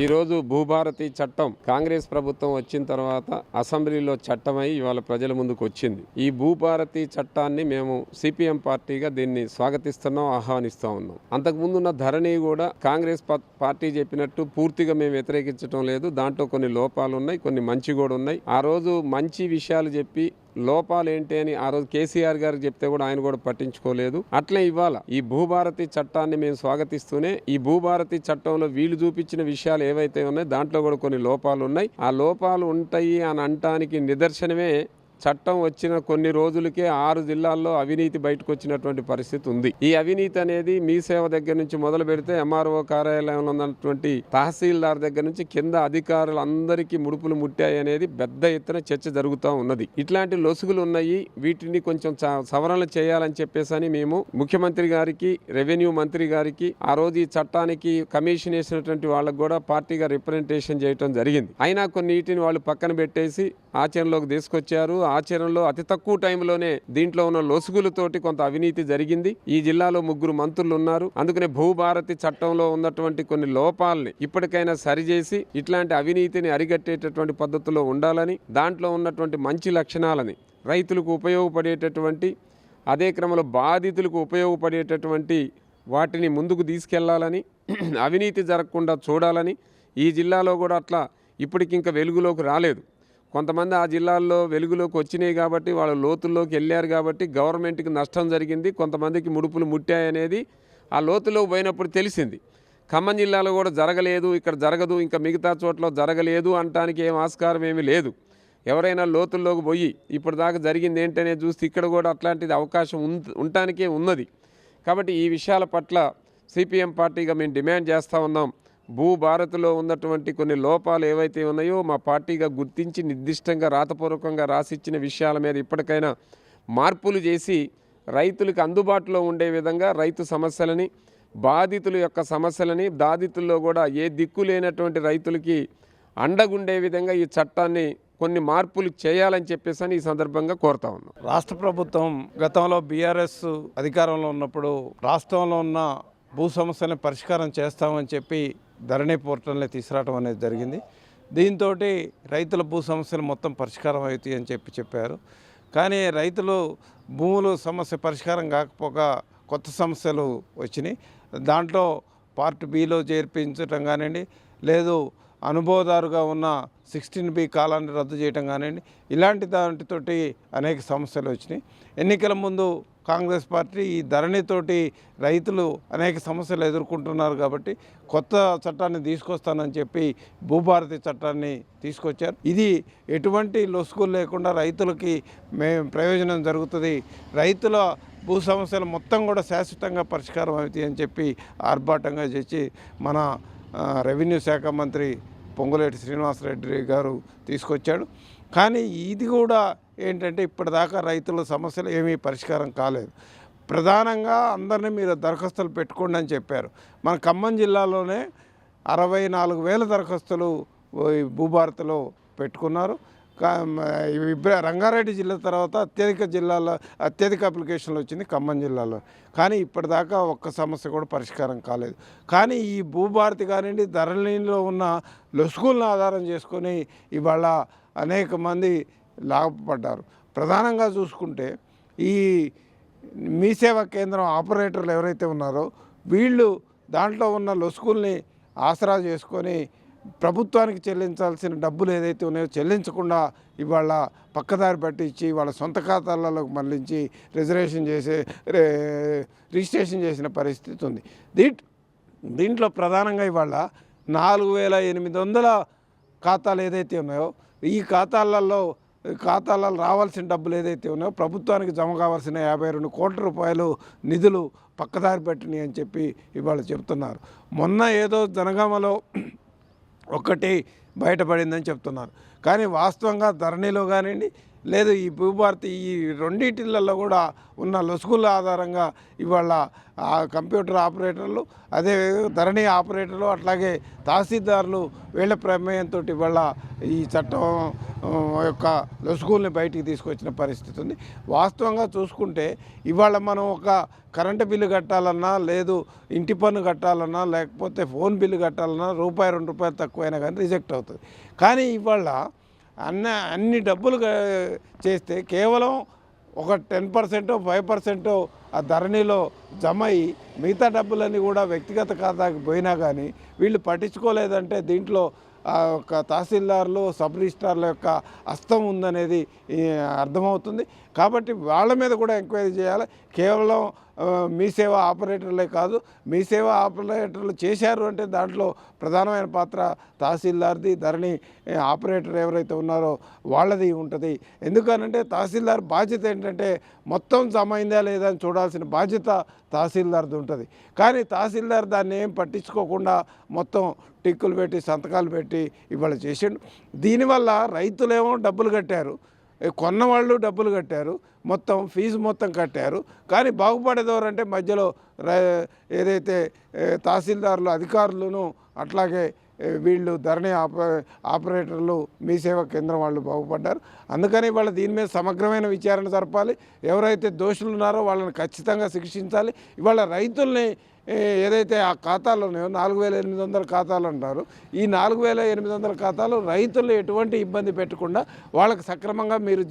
ఈరోజు భూభారతి చట్టం కాంగ్రెస్ ప్రభుత్వం వచ్చిన తర్వాత అసెంబ్లీలో చట్టమై ఇవాళ ప్రజల ముందుకు వచ్చింది. ఈ భూభారతి చట్టాన్ని మేము సిపిఎం పార్టీగా దీన్ని స్వాగతిస్తున్నాం, ఆహ్వానిస్తూ ఉన్నాం. అంతకుముందున్న ధరణి కూడా కాంగ్రెస్ పార్టీ చెప్పినట్టు పూర్తిగా మేము వ్యతిరేకించడం లేదు. దాంట్లో కొన్ని లోపాలు ఉన్నాయి, కొన్ని మంచి కూడా ఉన్నాయి. ఆ రోజు మంచి విషయాలు చెప్పి లోపాలు ఏంటి అని ఆ రోజు కేసీఆర్ గారికి చెప్తే కూడా ఆయన కూడా పట్టించుకోలేదు. అట్లే ఇవాళ ఈ భూభారతి చట్టాన్ని మేము స్వాగతిస్తూనే ఈ భూభారతి చట్టంలో వీళ్ళు చూపించిన విషయాలు ఏవైతే ఉన్నాయో దాంట్లో కూడా కొన్ని లోపాలు ఉన్నాయి. ఆ లోపాలు ఉంటాయి అని అనటానికి నిదర్శనమే చట్టం వచ్చిన కొన్ని రోజులకే 6 జిల్లాల్లో అవినీతి బయటకు వచ్చినటువంటి పరిస్థితి ఉంది. ఈ అవినీతి అనేది మీ సేవ దగ్గర నుంచి మొదలు పెడితే ఎంఆర్ఓ కార్యాలయంలో ఉన్నటువంటి తహసీల్దార్ దగ్గర నుంచి కింద అధికారులు అందరికీ ముడుపులు ముట్టాయి అనేది పెద్ద ఎత్తున చర్చ జరుగుతూ ఉన్నది. ఇట్లాంటి లొసుగులు ఉన్నాయి, వీటిని కొంచెం సవరణలు చేయాలని చెప్పేసి మేము ముఖ్యమంత్రి గారికి, రెవెన్యూ మంత్రి గారికి ఆ రోజు ఈ చట్టానికి కమిషన్ వేసినటువంటి వాళ్ళకు కూడా పార్టీగా రిప్రజెంటేషన్ చేయడం జరిగింది. అయినా కొన్నిటిని వాళ్ళు పక్కన పెట్టేసి ఆచరణలోకి తీసుకొచ్చారు. ఆచరణలో అతి తక్కువ టైంలోనే దీంట్లో ఉన్న లొసుగులతోటి కొంత అవినీతి జరిగింది. ఈ జిల్లాలో 3 మంత్రులు ఉన్నారు. అందుకనే భూభారతి చట్టంలో ఉన్నటువంటి కొన్ని లోపాలని ఇప్పటికైనా సరిచేసి ఇట్లాంటి అవినీతిని అరికట్టేటటువంటి పద్ధతిలో ఉండాలని, దాంట్లో ఉన్నటువంటి మంచి లక్షణాలని రైతులకు ఉపయోగపడేటటువంటి, అదే క్రమంలో బాధితులకు ఉపయోగపడేటటువంటి వాటిని ముందుకు తీసుకెళ్లాలని, అవినీతి జరగకుండా చూడాలని. ఈ జిల్లాలో కూడా అట్లా ఇప్పటికింకా వెలుగులోకి రాలేదు. కొంతమంది ఆ జిల్లాల్లో వెలుగులోకి వచ్చినాయి కాబట్టి వాళ్ళ లోతుల్లోకి వెళ్ళారు కాబట్టి గవర్నమెంట్కి నష్టం జరిగింది, కొంతమందికి ముడుపులు ముట్టాయనేది ఆ లోతులోకి పోయినప్పుడు తెలిసింది. ఖమ్మం జిల్లాలో కూడా జరగలేదు, ఇక్కడ జరగదు, ఇంకా మిగతా చోట్ల జరగలేదు అనటానికి ఏం ఆస్కారం ఏమీ లేదు. ఎవరైనా లోతుల్లోకి పోయి ఇప్పుడు దాకా జరిగింది ఏంటనే చూస్తే ఇక్కడ కూడా అట్లాంటిది అవకాశం ఉండటానికే ఉన్నది. కాబట్టి ఈ విషయాల పట్ల సిపిఎం పార్టీగా మేము డిమాండ్ చేస్తూ ఉన్నాం. భూభారతిలో ఉన్నటువంటి కొన్ని లోపాలు ఏవైతే ఉన్నాయో మా పార్టీగా గుర్తించి నిర్దిష్టంగా రాతపూర్వకంగా రాసిచ్చిన విషయాల మీద ఇప్పటికైనా మార్పులు చేసి రైతులకు అందుబాటులో ఉండే విధంగా రైతు సమస్యలని, బాధితుల యొక్క సమస్యలని, బాధితుల్లో కూడా ఏ దిక్కు లేనటువంటి రైతులకి అండగుండే విధంగా ఈ చట్టాన్ని కొన్ని మార్పులు చేయాలని చెప్పేసి ఈ సందర్భంగా కోరుతా ఉన్నాం. రాష్ట్ర ప్రభుత్వం గతంలో బీఆర్ఎస్ అధికారంలో ఉన్నప్పుడు రాష్ట్రంలో ఉన్న భూ సమస్యలను పరిష్కారం చేస్తామని చెప్పి ధరణి పోర్టల్ని తీసుకురావడం అనేది జరిగింది. దీంతో రైతుల భూ సమస్యలు మొత్తం పరిష్కారం అవుతాయి అని చెప్పారు. కానీ రైతులు భూములు సమస్య పరిష్కారం కాకపోగా కొత్త సమస్యలు వచ్చినాయి. దాంట్లో పార్ట్ బిలో చేర్పించడం కానివ్వండి, లేదు అనుభవదారుగా ఉన్న 16B కాలాన్ని రద్దు చేయడం కానివ్వండి, ఇలాంటి దాంట్తోటి అనేక సమస్యలు వచ్చినాయి. ఎన్నికల ముందు కాంగ్రెస్ పార్టీ ఈ ధరణితోటి రైతులు అనేక సమస్యలు ఎదుర్కొంటున్నారు కాబట్టి కొత్త చట్టాన్ని తీసుకొస్తానని చెప్పి భూభారతి చట్టాన్ని తీసుకొచ్చారు. ఇది ఎటువంటి లొసుగులు లేకుండా రైతులకి ప్రయోజనం జరుగుతుంది, రైతుల భూ సమస్యలు మొత్తం కూడా శాశ్వతంగా పరిష్కారం అవుతాయి అని చెప్పి ఆర్భాటంగా చేసి మన రెవెన్యూ శాఖ మంత్రి పొంగులేటి శ్రీనివాసరెడ్డి గారు తీసుకొచ్చాడు. కానీ ఇది కూడా ఏంటంటే ఇప్పటిదాకా రైతుల సమస్యలు ఏమీ పరిష్కారం కాలేదు. ప్రధానంగా అందరినీ మీరు దరఖాస్తులు పెట్టుకోండి అని చెప్పారు. మన ఖమ్మం జిల్లాలోనే 64,000 దరఖాస్తులు భూభారతిలో పెట్టుకున్నారు. రంగారెడ్డి జిల్లా తర్వాత అత్యధిక అప్లికేషన్లు వచ్చింది ఖమ్మం జిల్లాలో. కానీ ఇప్పటిదాకా ఒక్క సమస్య కూడా పరిష్కారం కాలేదు. కానీ ఈ భూభారతి కానివ్వండి, ధరణిలో ఉన్న లొసుగులను ఆధారం చేసుకొని ఇవాళ అనేక మంది లాభపడ్డారు. ప్రధానంగా చూసుకుంటే ఈ మీ సేవా కేంద్రం ఆపరేటర్లు ఎవరైతే ఉన్నారో వీళ్ళు దాంట్లో ఉన్న లొసుగుల్ని ఆసరా చేసుకొని ప్రభుత్వానికి చెల్లించాల్సిన డబ్బులు ఏదైతే ఉన్నాయో చెల్లించకుండా ఇవాళ పక్కదారి పట్టించి వాళ్ళ సొంత ఖాతాలలోకి మళ్ళించి రిజిస్ట్రేషన్ చేసిన పరిస్థితి ఉంది. దీంట్లో ప్రధానంగా ఇవాళ 4,800 ఖాతాలు ఏదైతే ఉన్నాయో ఈ ఖాతాలలో రావాల్సిన డబ్బులు ఏదైతే ఉన్నాయో ప్రభుత్వానికి జమ కావాల్సిన 52 కోట్ల రూపాయలు నిధులు పక్కదారి పెట్టినాయి అని చెప్పి ఇవాళ చెప్తున్నారు. మొన్న ఏదో జనగామలో ఒక్కటి బయటపడిందని చెప్తున్నారు. కానీ వాస్తవంగా ధరణిలో కానివ్వండి లేదు ఈ భూభారతి ఈ రెండింటిలలో కూడా ఉన్న లొసుగుల ఆధారంగా ఇవాళ ఆ కంప్యూటర్ ఆపరేటర్లు అదే ధరణి ఆపరేటర్లు అట్లాగే తహసీల్దార్లు వీళ్ళ ప్రమేయంతో ఇవాళ ఈ చట్టం యొక్క లొసుగుల్ని బయటికి తీసుకొచ్చిన పరిస్థితి ఉంది. వాస్తవంగా చూసుకుంటే ఇవాళ మనం ఒక కరెంటు బిల్లు కట్టాలన్నా లేదు ఇంటి పన్ను కట్టాలన్నా లేకపోతే ఫోన్ బిల్లు కట్టాలన్నా రూపాయి 2 రూపాయలు తక్కువైనా కానీ రిజెక్ట్ అవుతుంది. కానీ ఇవాళ అన్ని డబ్బులు చేస్తే కేవలం ఒక 10% 5% ఆ ధరణిలో జమ అయ్యి మిగతా డబ్బులన్నీ కూడా వ్యక్తిగత ఖాతాకి పోయినా కానీ వీళ్ళు పట్టించుకోలేదంటే దీంట్లో ఒక తహసీల్దార్లు సబ్ రిజిస్ట్రార్ల యొక్క హస్తం ఉందనేది అర్థమవుతుంది. కాబట్టి వాళ్ళ మీద కూడా ఎంక్వైరీ చేయాలి. కేవలం మీ సేవ ఆపరేటర్లే కాదు, మీ సేవ ఆపరేటర్లు చేశారు అంటే దాంట్లో ప్రధానమైన పాత్ర తహసీల్దార్ది, ధరణి ఆపరేటర్ ఎవరైతే ఉన్నారో వాళ్ళది ఉంటుంది. ఎందుకనంటే తహసీల్దార్ బాధ్యత ఏంటంటే మొత్తం జమ అయిందా లేదా అని చూడాల్సిన బాధ్యత తహసీల్దార్ది ఉంటుంది. కానీ తహసీల్దార్ దాన్ని ఏం పట్టించుకోకుండా మొత్తం టిక్కులు పెట్టి సంతకాలు పెట్టి ఇవాళ చేసిండు. దీనివల్ల రైతులేమో డబ్బులు కట్టారు, కొన్నవాళ్ళు డబ్బులు కట్టారు, మొత్తం ఫీజు మొత్తం కట్టారు. కానీ బాగుపడేదెవరంటే మధ్యలో ఏదైతే తహసీల్దార్లు అధికారులను అట్లాగే వీళ్ళు ధరణి ఆపరేటర్లు మీ సేవా కేంద్రం వాళ్ళు బాగుపడ్డారు. అందుకని వాళ్ళ దీని మీద సమగ్రమైన విచారణ జరపాలి. ఎవరైతే దోషులు ఉన్నారో వాళ్ళని ఖచ్చితంగా శిక్షించాలి. ఇవాళ రైతుల్ని ఏదైతే ఆ ఖాతాలు ఉన్నాయో 4800 ఖాతాలు అంటారు, ఈ 4800 ఖాతాలు రైతులు ఎటువంటి ఇబ్బంది పెట్టకుండా వాళ్ళకి సక్రమంగా మీరు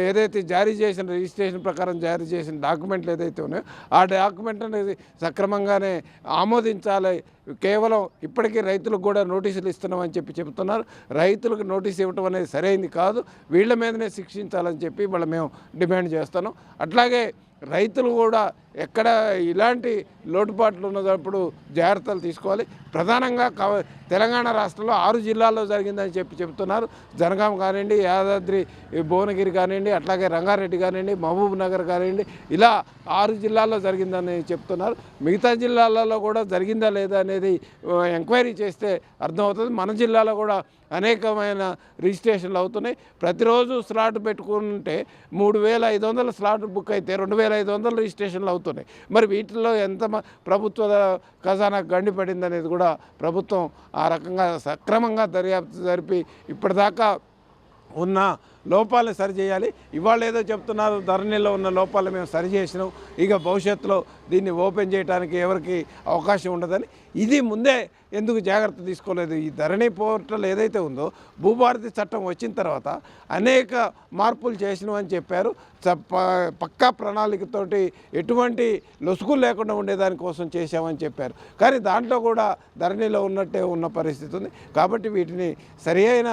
ఏదైతే జారీ చేసిన రిజిస్ట్రేషన్ ప్రకారం జారీ చేసిన డాక్యుమెంట్లు ఏదైతే ఉన్నాయో ఆ డాక్యుమెంట్ అనేది సక్రమంగానే ఆమోదించాలి. కేవలం ఇప్పటికీ రైతులకు కూడా నోటీసులు ఇస్తున్నామని చెప్తున్నారు. రైతులకు నోటీసు ఇవ్వటం అనేది సరైంది కాదు, వీళ్ళ మీదనే శిక్షించాలని చెప్పి వాళ్ళు మేము డిమాండ్ చేస్తున్నాం. అట్లాగే రైతులు కూడా ఎక్కడ ఇలాంటి లోటుపాట్లు ఉన్నప్పుడు జాగ్రత్తలు తీసుకోవాలి. ప్రధానంగా తెలంగాణ రాష్ట్రంలో 6 జిల్లాల్లో జరిగిందని చెప్తున్నారు. జనగాం కానివ్వండి, యాదాద్రి భువనగిరి కానివ్వండి, అట్లాగే రంగారెడ్డి కానివ్వండి, మహబూబ్ నగర్ కానివ్వండి, ఇలా 6 జిల్లాల్లో జరిగిందని చెప్తున్నారు. మిగతా జిల్లాలలో కూడా జరిగిందా లేదా అనేది ఎంక్వైరీ చేస్తే అర్థమవుతుంది. మన జిల్లాలో కూడా అనేకమైన రిజిస్ట్రేషన్లు అవుతున్నాయి. ప్రతిరోజు స్లాట్ పెట్టుకుంటే 3500 స్లాట్ బుక్ అయితే 2500 రిజిస్ట్రేషన్లు అవుతున్నాయి. మరి వీటిల్లో ఎంత ప్రభుత్వ ఖజానాకు గండిపడింది అనేది కూడా ప్రభుత్వం ఆ రకంగా సక్రమంగా దర్యాప్తు జరిపి ఇప్పటిదాకా ఉన్న లోపాలను సరిచేయాలి. ఇవాళ ఏదో చెప్తున్నారు ధరణిలో ఉన్న లోపాలు మేము సరిచేసినాం, ఇక భవిష్యత్తులో దీన్ని ఓపెన్ చేయడానికి ఎవరికి అవకాశం ఉండదని. ఇది ముందే ఎందుకు జాగ్రత్త తీసుకోలేదు? ఈ ధరణి పోర్టల్ ఏదైతే ఉందో భూభారతి చట్టం వచ్చిన తర్వాత అనేక మార్పులు చేసినామని చెప్పారు. పక్కా ప్రణాళికతోటి ఎటువంటి లొసుగులు లేకుండా ఉండేదానికోసం చేశామని చెప్పారు. కానీ దాంట్లో కూడా ధరణిలో ఉన్నట్టే ఉన్న పరిస్థితి ఉంది. కాబట్టి వీటిని సరి అయిన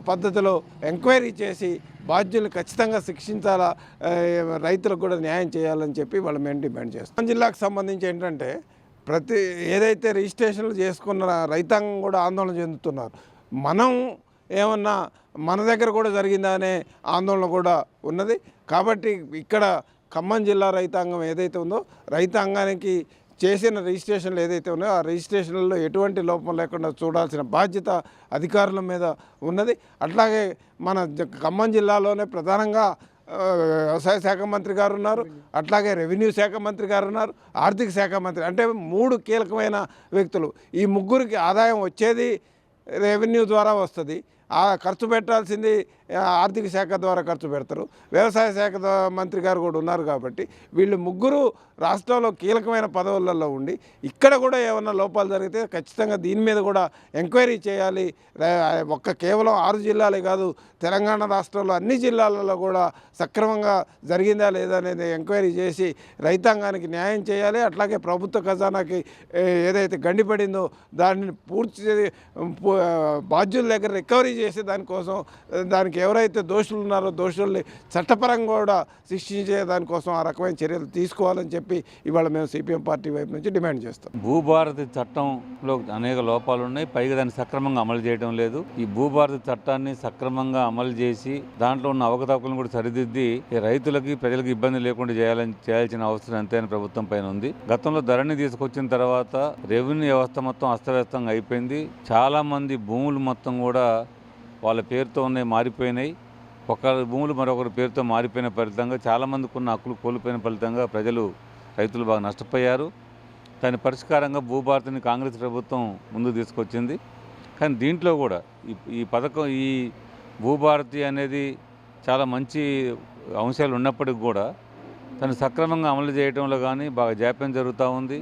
పద్ధతిలో ఎంక్వైరీ చేసి బాధ్యులను ఖచ్చితంగా శిక్షించాలా, రైతులకు కూడా న్యాయం చేయాలని చెప్పి వాళ్ళు మేము డిమాండ్ చేస్తాం. జిల్లాకు సంబంధించి ఏంటంటే ఏదైతే రిజిస్ట్రేషన్లు చేసుకున్న రైతాంగం కూడా ఆందోళన చెందుతున్నారు. మనం ఏమన్నా మన దగ్గర కూడా జరిగిందా అనే ఆందోళన కూడా ఉన్నది. కాబట్టి ఇక్కడ ఖమ్మం జిల్లా రైతాంగం ఏదైతే ఉందో రైతాంగానికి చేసిన రిజిస్ట్రేషన్లు ఏదైతే ఉన్నాయో ఆ రిజిస్ట్రేషన్లలో ఎటువంటి లోపం లేకుండా చూడాల్సిన బాధ్యత అధికారుల మీద ఉన్నది. అట్లాగే మన ఖమ్మం జిల్లాలోనే ప్రధానంగా వ్యవసాయ శాఖ మంత్రి గారు ఉన్నారు, అట్లాగే రెవెన్యూ శాఖ మంత్రి గారు ఉన్నారు, ఆర్థిక శాఖ మంత్రి, అంటే 3 కీలకమైన వ్యక్తులు. ఈ ముగ్గురికి ఆదాయం వచ్చేది రెవెన్యూ ద్వారా వస్తుంది, ఆ ఖర్చు పెట్టాల్సింది ఆర్థిక శాఖ ద్వారా ఖర్చు పెడతారు, వ్యవసాయ శాఖ మంత్రి గారు కూడా ఉన్నారు. కాబట్టి వీళ్ళు ముగ్గురు రాష్ట్రంలో కీలకమైన పదవులలో ఉండి ఇక్కడ కూడా ఏమైనా లోపాలు జరిగితే ఖచ్చితంగా దీని మీద కూడా ఎంక్వైరీ చేయాలి. కేవలం 6 జిల్లాలే కాదు, తెలంగాణ రాష్ట్రంలో అన్ని జిల్లాలలో కూడా సక్రమంగా జరిగిందా లేదా అనేది ఎంక్వైరీ చేసి రైతాంగానికి న్యాయం చేయాలి. అట్లాగే ప్రభుత్వ ఖజానాకి ఏదైతే గండిపడిందో దాన్ని పూర్తి బాధ్యుల దగ్గర రికవరీ చేసి దానికి ఎవరైతే దోషులు ఉన్నారో దోషుల్ని చట్టపరంగా కూడా శిక్షించే దానికోసం ఆ రకమైన చర్యలు తీసుకోవాలని చెప్పి ఇవాళ మేము సిపిఎం పార్టీ వైపు నుంచి డిమాండ్ చేస్తాం. భూభారతి చట్టంలో అనేక లోపాలు ఉన్నాయి, పైగా దాన్ని సక్రమంగా అమలు చేయడం లేదు. ఈ భూభారతి చట్టాన్ని సక్రమంగా అమలు చేసి దాంట్లో ఉన్న అవకతవకలను కూడా సరిదిద్ది రైతులకి ప్రజలకు ఇబ్బంది లేకుండా చేయాల్సిన అవసరం ఎంతైనా ప్రభుత్వం పైన ఉంది. గతంలో ధరణి తీసుకొచ్చిన తర్వాత రెవెన్యూ వ్యవస్థ మొత్తం అస్తవ్యస్తంగా అయిపోయింది. చాలా మంది భూములు మొత్తం కూడా వాళ్ళ పేరుతో ఉన్నాయి మారిపోయినాయి. ఒకరి భూములు మరొకరి పేరుతో మారిపోయిన ఫలితంగా చాలామందికి ఉన్న హక్కులు కోల్పోయిన ఫలితంగా రైతులు బాగా నష్టపోయారు. దాని పరిష్కారంగా భూభారతిని కాంగ్రెస్ ప్రభుత్వం ముందుకు తీసుకొచ్చింది. కానీ దీంట్లో కూడా ఈ పథకం ఈ భూభారతి అనేది చాలా మంచి అంశాలు ఉన్నప్పటికి కూడా దాన్ని సక్రమంగా అమలు చేయడంలో కానీ బాగా జాప్యం జరుగుతూ ఉంది.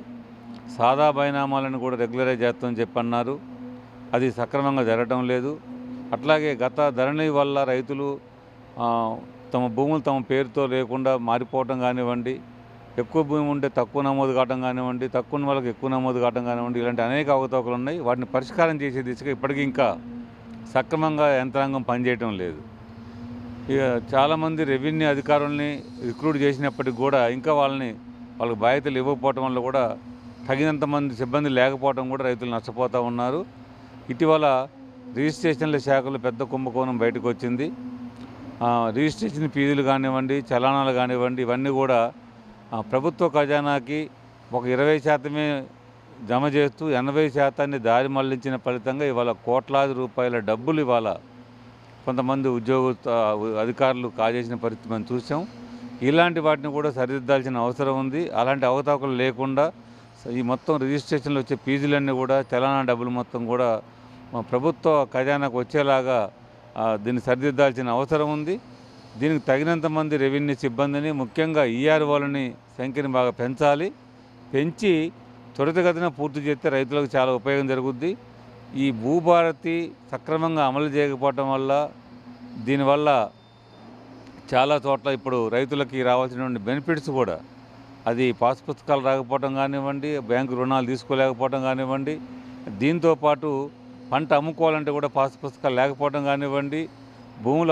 సాదా బైనామాలను కూడా రెగ్యులరైజ్ చేస్తామని చెప్పి అన్నారు. అది సక్రమంగా జరగడం లేదు. అట్లాగే గత ధరణి వల్ల రైతులు తమ భూములు తమ పేరుతో లేకుండా మారిపోవటం కానివ్వండి, ఎక్కువ భూమి ఉంటే తక్కువ నమోదు కావడం కానివ్వండి, తక్కువ ఉన్న వాళ్ళకి ఎక్కువ నమోదు కావడం కానివ్వండి, ఇలాంటి అనేక అవకతవకలు ఉన్నాయి. వాటిని పరిష్కారం చేసే దిశగా ఇప్పటికీ ఇంకా సక్రమంగా యంత్రాంగం పనిచేయటం లేదు. ఇక చాలామంది రెవెన్యూ అధికారుల్ని రిక్రూట్ చేసినప్పటికి కూడా ఇంకా వాళ్ళకి బాధ్యతలు ఇవ్వకపోవటం వల్ల కూడా తగినంత మంది సిబ్బంది లేకపోవడం కూడా రైతులు నష్టపోతూ ఉన్నారు. ఇటీవల రిజిస్ట్రేషన్ల శాఖలో పెద్ద కుంభకోణం బయటకు వచ్చింది. రిజిస్ట్రేషన్ ఫీజులు కానివ్వండి, చలానాలు కానివ్వండి, ఇవన్నీ కూడా ప్రభుత్వ ఖజానాకి ఒక 20% జమ చేస్తూ 80% దారి మళ్లించిన ఫలితంగా ఇవాళ కోట్లాది రూపాయల డబ్బులు ఇవాళ కొంతమంది అధికారులు కాజేసిన పరిస్థితి మనం చూసాం. ఇలాంటి వాటిని కూడా సరిదిద్దాల్సిన అవసరం ఉంది. అలాంటి అవకతవకలు లేకుండా ఈ మొత్తం రిజిస్ట్రేషన్లో వచ్చే ఫీజులన్నీ కూడా చలానా డబ్బులు మొత్తం కూడా ప్రభుత్వ ఖజానాకు వచ్చేలాగా దీన్ని సరిదిద్దాల్సిన అవసరం ఉంది. దీనికి తగినంత మంది రెవెన్యూ సిబ్బందిని, ముఖ్యంగా ఈఆర్ఓలని సంఖ్యను బాగా పెంచి త్వరితగతిన పూర్తి చేస్తే రైతులకు చాలా ఉపయోగం జరుగుద్ది. ఈ భూభారతి సక్రమంగా అమలు చేయకపోవటం వల్ల దీనివల్ల చాలా చోట్ల ఇప్పుడు రైతులకి రావాల్సినటువంటి బెనిఫిట్స్ కూడా అది పాస్ పుస్తకాలు రాకపోవడం కానివ్వండి, బ్యాంకు రుణాలు తీసుకోలేకపోవడం కానివ్వండి, దీంతోపాటు పంట అమ్ముకోవాలంటే కూడా పాస్ పుస్తకాలు లేకపోవడం కానివ్వండి, భూములు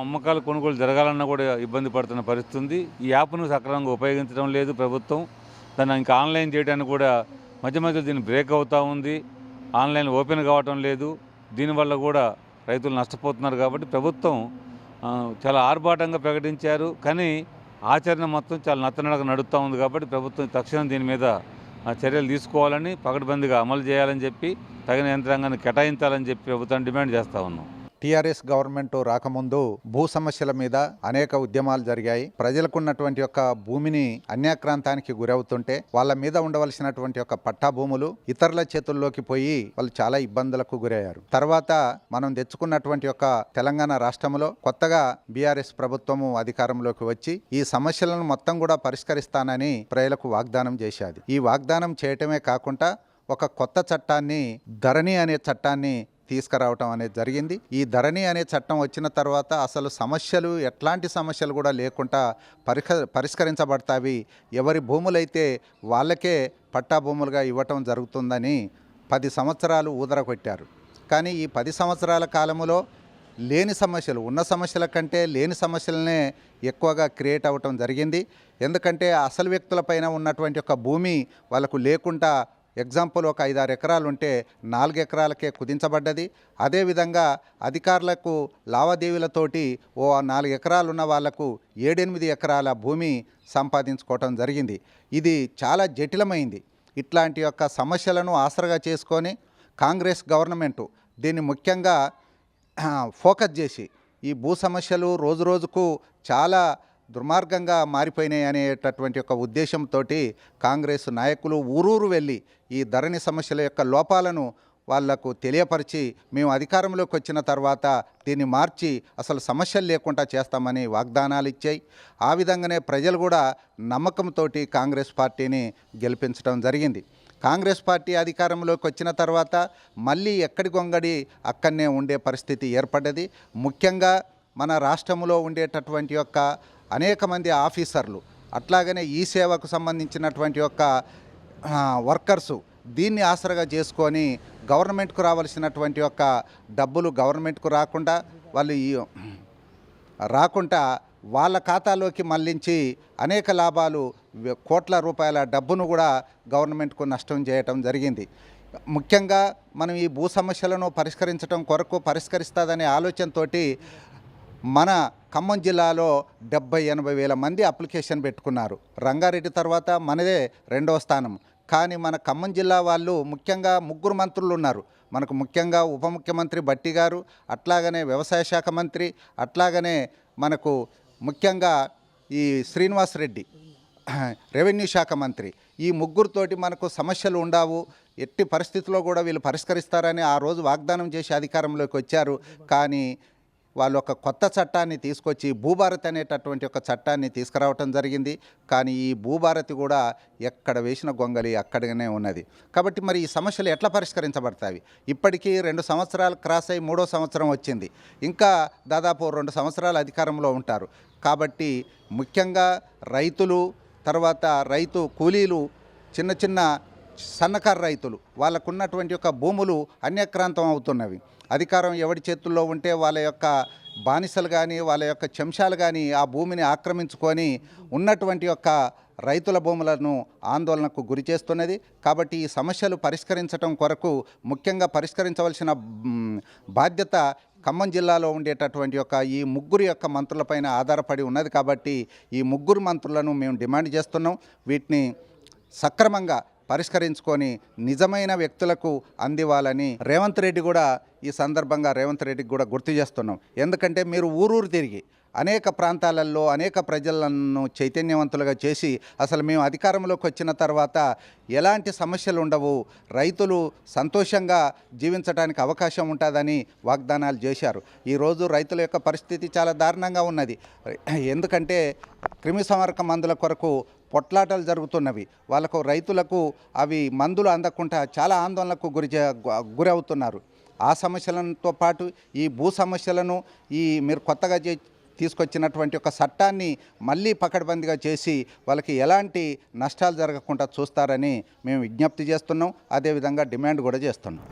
అమ్మకాలు కొనుగోలు జరగాలన్నా కూడా ఇబ్బంది పడుతున్న పరిస్థితి ఉంది. ఈ యాప్ను సక్రమంగా ఉపయోగించడం లేదు ప్రభుత్వం. దాన్ని ఇంకా ఆన్లైన్ చేయడానికి కూడా మధ్య దీన్ని బ్రేక్ అవుతూ ఉంది. ఆన్లైన్ ఓపెన్ కావటం లేదు. దీనివల్ల కూడా రైతులు నష్టపోతున్నారు. కాబట్టి ప్రభుత్వం చాలా ఆర్భాటంగా ప్రకటించారు, కానీ ఆచరణ మొత్తం చాలా నత్తనడక నడుస్తూ ఉంది. కాబట్టి ప్రభుత్వం తక్షణం దీని మీద చర్యలు తీసుకోవాలని, పకడ్బందీగా అమలు చేయాలని చెప్పి, తగిన యంత్రాంగాన్ని కేటాయించాలని చెప్పి ప్రభుత్వాన్ని డిమాండ్ చేస్తూ ఉన్నాం. టీఆర్ఎస్ గవర్నమెంట్ రాకముందు భూ సమస్యల మీద అనేక ఉద్యమాలు జరిగాయి. ప్రజలకున్నటువంటి యొక్క భూమిని అన్యాక్రాంతానికి గురవుతుంటే వాళ్ళ మీద ఉండవలసినటువంటి యొక్క పట్టా భూములు ఇతరుల చేతుల్లోకి పోయి వాళ్ళు చాలా ఇబ్బందులకు గురయ్యారు. తర్వాత మనం తెచ్చుకున్నటువంటి యొక్క తెలంగాణ రాష్ట్రంలో కొత్తగా బీఆర్ఎస్ ప్రభుత్వము అధికారంలోకి వచ్చి ఈ సమస్యలను మొత్తం కూడా పరిష్కరిస్తానని ప్రజలకు వాగ్దానం చేశాది. ఈ వాగ్దానం చేయటమే కాకుండా ఒక కొత్త చట్టాన్ని, ధరణి అనే చట్టాన్ని తీసుకురావటం అనేది జరిగింది. ఈ ధరణి అనే చట్టం వచ్చిన తర్వాత అసలు సమస్యలు, ఎట్లాంటి సమస్యలు కూడా లేకుండా పరిష్కరించబడతావి. ఎవరి భూములైతే వాళ్ళకే పట్టా భూములుగా ఇవ్వటం జరుగుతుందని 10 సంవత్సరాలు ఊదరకొట్టారు. కానీ ఈ 10 సంవత్సరాల కాలంలో లేని సమస్యలు, ఉన్న సమస్యల కంటే లేని సమస్యలనే ఎక్కువగా క్రియేట్ అవ్వటం జరిగింది. ఎందుకంటే అసలు వ్యక్తులపైన ఉన్నటువంటి ఒక భూమి వాళ్ళకు లేకుండా, ఎగ్జాంపుల్ ఒక 5-6 ఎకరాలు ఉంటే 4 ఎకరాలకే కుదించబడ్డది. అదేవిధంగా అధికారులకు లావాదేవీలతోటి 4 ఎకరాలు ఉన్న వాళ్లకు 7-8 ఎకరాల భూమి సంపాదించుకోవటం జరిగింది. ఇది చాలా జటిలమైంది. ఇట్లాంటి యొక్క సమస్యలను ఆసరగా చేసుకొని కాంగ్రెస్ గవర్నమెంటు దీన్ని ముఖ్యంగా ఫోకస్ చేసి ఈ భూ సమస్యలు రోజు రోజుకు చాలా దుర్మార్గంగా మారిపోయినాయి అనేటటువంటి ఒక ఉద్దేశంతో కాంగ్రెస్ నాయకులు ఊరూరు వెళ్ళి ఈ ధరణి సమస్యల యొక్క లోపాలను వాళ్లకు తెలియపరిచి, మేము అధికారంలోకి వచ్చిన తర్వాత దీన్ని మార్చి అసలు సమస్యలు లేకుండా చేస్తామని వాగ్దానాలు ఇచ్చాయి. ఆ విధంగానే ప్రజలు కూడా నమ్మకంతో కాంగ్రెస్ పార్టీని గెలిపించడం జరిగింది. కాంగ్రెస్ పార్టీ అధికారంలోకి వచ్చిన తర్వాత మళ్ళీ ఎక్కడి గొంగడి అక్కడనే ఉండే పరిస్థితి ఏర్పడ్డది. ముఖ్యంగా మన రాష్ట్రంలో ఉండేటటువంటి యొక్క అనేక మంది ఆఫీసర్లు, అట్లాగనే ఈ సేవకు సంబంధించినటువంటి యొక్క వర్కర్సు దీన్ని ఆసరగా చేసుకొని గవర్నమెంట్కు రావాల్సినటువంటి యొక్క డబ్బులు గవర్నమెంట్కు రాకుండా వాళ్ళ ఖాతాలోకి మళ్లించి అనేక లాభాలు, కోట్ల రూపాయల డబ్బును కూడా గవర్నమెంట్కు నష్టం చేయటం జరిగింది. ముఖ్యంగా మనం ఈ భూ సమస్యలను పరిష్కరిస్తుందనే ఆలోచనతో మన ఖమ్మం జిల్లాలో 70-80 వేల మంది అప్లికేషన్ పెట్టుకున్నారు. రంగారెడ్డి తర్వాత మనదే 2వ స్థానం. కానీ మన ఖమ్మం జిల్లా వాళ్ళు ముఖ్యంగా 3 మంత్రులు ఉన్నారు. మనకు ముఖ్యంగా ఉప ముఖ్యమంత్రి బట్టి గారు, అట్లాగనే వ్యవసాయ శాఖ మంత్రి, అట్లాగనే మనకు ముఖ్యంగా ఈ శ్రీనివాస్ రెడ్డి రెవెన్యూ శాఖ మంత్రి. ఈ ముగ్గురితోటి మనకు సమస్యలు ఉండవు, ఎట్టి పరిస్థితుల్లో కూడా వీళ్ళు పరిష్కరిస్తారని ఆ రోజు వాగ్దానం చేసి అధికారంలోకి వచ్చారు. కానీ వాళ్ళు ఒక కొత్త చట్టాన్ని తీసుకొచ్చి భూభారతి అనేటటువంటి ఒక చట్టాన్ని తీసుకురావటం జరిగింది. కానీ ఈ భూభారతి కూడా ఎక్కడ వేసిన గొంగలి అక్కడనే ఉన్నది. కాబట్టి మరి ఈ సమస్యలు ఎట్లా పరిష్కరించబడతాయి? ఇప్పటికీ 2 సంవత్సరాలు క్రాస్ అయ్యి 3వ సంవత్సరం వచ్చింది. ఇంకా దాదాపు 2 సంవత్సరాలు అధికారంలో ఉంటారు. కాబట్టి ముఖ్యంగా రైతులు, తర్వాత రైతు కూలీలు, చిన్న చిన్న సన్నకారు రైతులు, వాళ్ళకున్నటువంటి యొక్క భూములు అన్యక్రాంతం అవుతున్నవి. అధికారం ఎవరి చేతుల్లో ఉంటే వాళ్ళ యొక్క బానిసలు కానీ, వాళ్ళ యొక్క చెంచాలు కానీ ఆ భూమిని ఆక్రమించుకొని ఉన్నటువంటి యొక్క రైతుల భూములను ఆందోళనకు గురి చేస్తున్నది. కాబట్టి ఈ సమస్యలు పరిష్కరించడం కొరకు ముఖ్యంగా పరిష్కరించవలసిన బాధ్యత ఖమ్మం జిల్లాలో ఉండేటటువంటి యొక్క ఈ 3 యొక్క మంత్రులపైన ఆధారపడి ఉన్నది. కాబట్టి ఈ 3 మంత్రులను మేము డిమాండ్ చేస్తున్నాం. వీటిని సక్రమంగా పరిష్కరించుకొని నిజమైన వ్యక్తులకు అందివ్వాలని రేవంత్ రెడ్డి కూడా ఈ సందర్భంగా రేవంత్ రెడ్డికి కూడా గుర్తు చేస్తున్నాం. ఎందుకంటే మీరు ఊరూరు తిరిగి అనేక ప్రాంతాలలో అనేక ప్రజలను చైతన్యవంతులుగా చేసి అసలు మేము అధికారంలోకి వచ్చిన తర్వాత ఎలాంటి సమస్యలు ఉండవు, రైతులు సంతోషంగా జీవించడానికి అవకాశం ఉంటుందని వాగ్దానాలు చేశారు. ఈరోజు రైతుల యొక్క పరిస్థితి చాలా దారుణంగా ఉన్నది. ఎందుకంటే క్రిమి సంహారక మందుల కొరకు పొట్లాటలు జరుగుతున్నవి. వాళ్ళకు రైతులకు అవి మందులు అందకుండా చాలా ఆందోళనకు గురవుతున్నారు. ఆ సమస్యలతో పాటు ఈ భూ సమస్యలను మీరు కొత్తగా తీసుకొచ్చినటువంటి ఒక చట్టాన్ని మళ్ళీ పకడ్బందీగా చేసి వాళ్ళకి ఎలాంటి నష్టాలు జరగకుండా చూస్తారని మేము విజ్ఞప్తి చేస్తున్నాం. అదేవిధంగా డిమాండ్ కూడా చేస్తున్నాం.